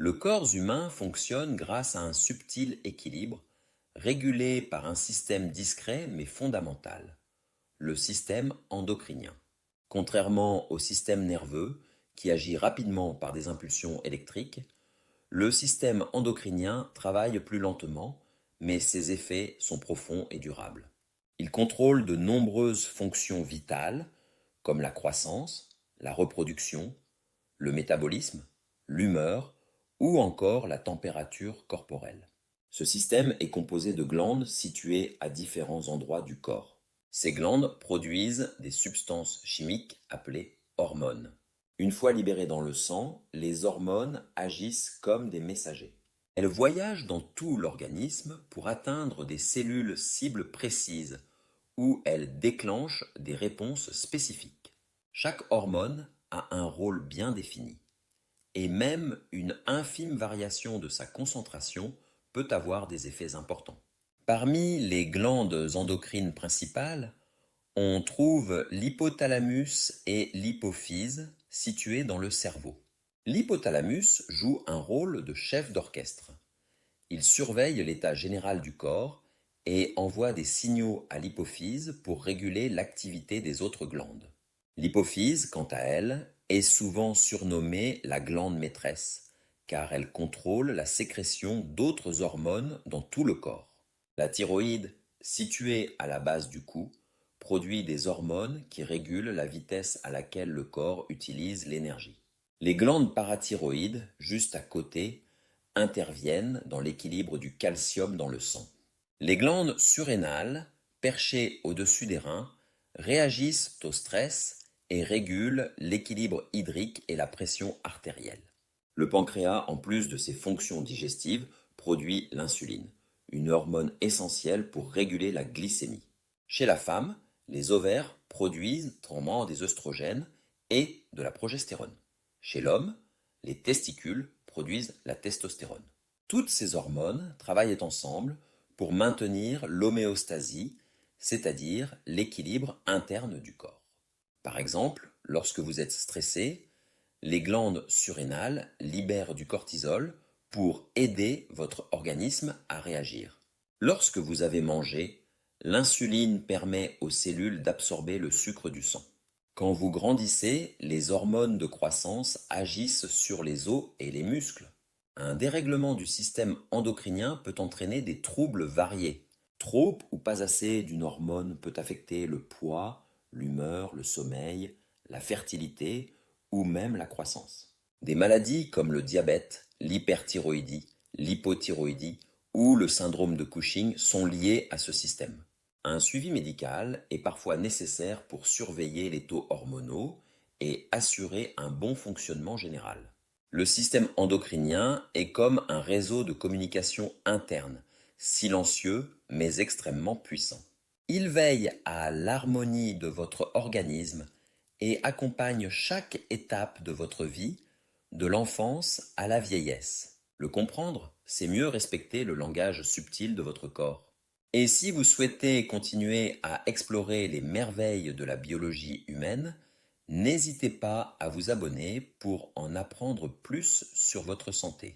Le corps humain fonctionne grâce à un subtil équilibre, régulé par un système discret mais fondamental, le système endocrinien. Contrairement au système nerveux, qui agit rapidement par des impulsions électriques, le système endocrinien travaille plus lentement, mais ses effets sont profonds et durables. Il contrôle de nombreuses fonctions vitales, comme la croissance, la reproduction, le métabolisme, l'humeur ou encore la température corporelle. Ce système est composé de glandes situées à différents endroits du corps. Ces glandes produisent des substances chimiques appelées hormones. Une fois libérées dans le sang, les hormones agissent comme des messagers. Elles voyagent dans tout l'organisme pour atteindre des cellules cibles précises où elles déclenchent des réponses spécifiques. Chaque hormone a un rôle bien défini, et même une infime variation de sa concentration peut avoir des effets importants. Parmi les glandes endocrines principales, on trouve l'hypothalamus et l'hypophyse situés dans le cerveau. L'hypothalamus joue un rôle de chef d'orchestre. Il surveille l'état général du corps et envoie des signaux à l'hypophyse pour réguler l'activité des autres glandes. L'hypophyse, quant à elle, est souvent surnommée la glande maîtresse, car elle contrôle la sécrétion d'autres hormones dans tout le corps. La thyroïde, située à la base du cou, produit des hormones qui régulent la vitesse à laquelle le corps utilise l'énergie. Les glandes parathyroïdes, juste à côté, interviennent dans l'équilibre du calcium dans le sang. Les glandes surrénales, perchées au-dessus des reins, réagissent au stress et régulent l'équilibre hydrique et la pression artérielle. Le pancréas, en plus de ses fonctions digestives, produit l'insuline, une hormone essentielle pour réguler la glycémie. Chez la femme, les ovaires produisent notamment des œstrogènes et de la progestérone. Chez l'homme, les testicules produisent la testostérone. Toutes ces hormones travaillent ensemble pour maintenir l'homéostasie, c'est-à-dire l'équilibre interne du corps. Par exemple, lorsque vous êtes stressé, les glandes surrénales libèrent du cortisol pour aider votre organisme à réagir. Lorsque vous avez mangé, l'insuline permet aux cellules d'absorber le sucre du sang. Quand vous grandissez, les hormones de croissance agissent sur les os et les muscles. Un dérèglement du système endocrinien peut entraîner des troubles variés. Trop ou pas assez d'une hormone peut affecter le poids, l'humeur, le sommeil, la fertilité ou même la croissance. Des maladies comme le diabète, l'hyperthyroïdie, l'hypothyroïdie ou le syndrome de Cushing sont liées à ce système. Un suivi médical est parfois nécessaire pour surveiller les taux hormonaux et assurer un bon fonctionnement général. Le système endocrinien est comme un réseau de communication interne, silencieux mais extrêmement puissant. Il veille à l'harmonie de votre organisme et accompagne chaque étape de votre vie, de l'enfance à la vieillesse. Le comprendre, c'est mieux respecter le langage subtil de votre corps. Et si vous souhaitez continuer à explorer les merveilles de la biologie humaine, n'hésitez pas à vous abonner pour en apprendre plus sur votre santé.